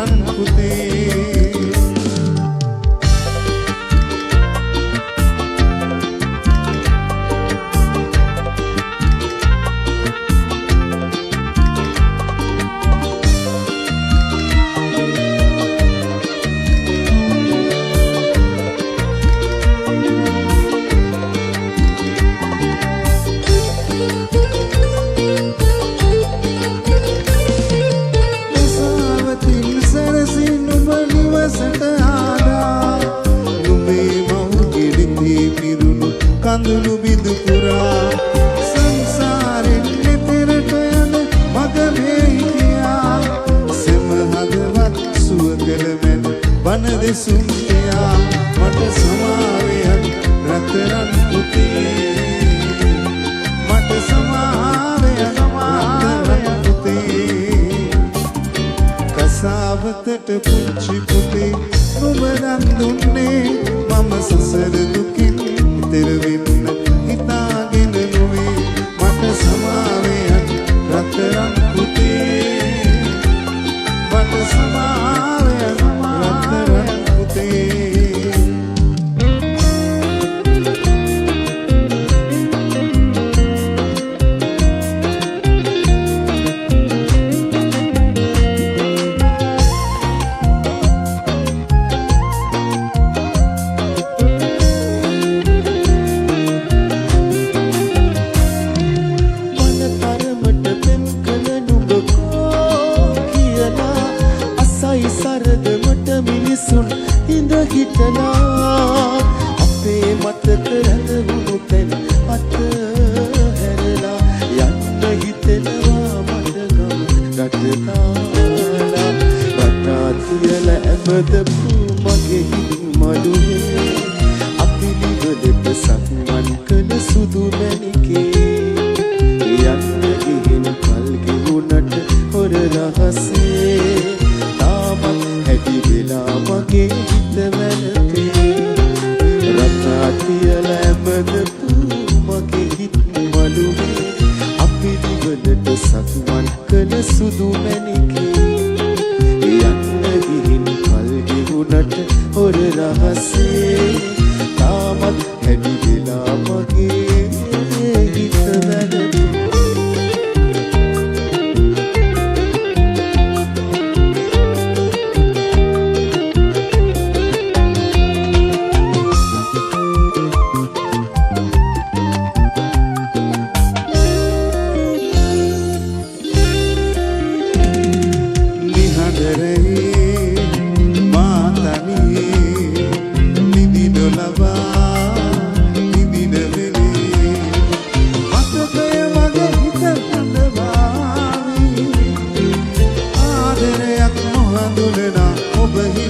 රත්තරන් පුතේ කඳුළු බිඳු පුරා සංසාරෙන් මෙතෙරට යන මග මේ හිටියා සෙම හදවත් සුව කළ මැන බන දෙසුම් තියා මට සමාවෙයන් රත්තරන් පුතේ මට සමාවෙයන් රත්තරන් පුතේ කසාවතට පුංචි පුතේ නුඹ දන් දුන්නේ මම සසර දුකින් තෙරවෙන්න හිතාගෙන නොවේ මට සමාවෙයන් රත්තරන් පුතේ මට සමාවෙයන් රත්තරන් පුතේ හිටලා අපේ මතක රැඳවුණු තැන් අත හැරලා යන්න හිතෙනවා මට ගම රට තාලා රටා තියලා ඇමදපු මගේ මඩුවේ අපිලිවලට සක්මන් කළ සුදු මැණිකේ යන්න ගිහින් කල් ගෙවුනට හොර රහසේ තාමත් හැටි වෙලා මගේ සක්මන් කළ සුදු මැණිකේ යන්න ගිහින් කල් ගෙවුනට හොර රහසේ තාමත් හැඩි වෙලා මගේ හිත වැළඳු over here.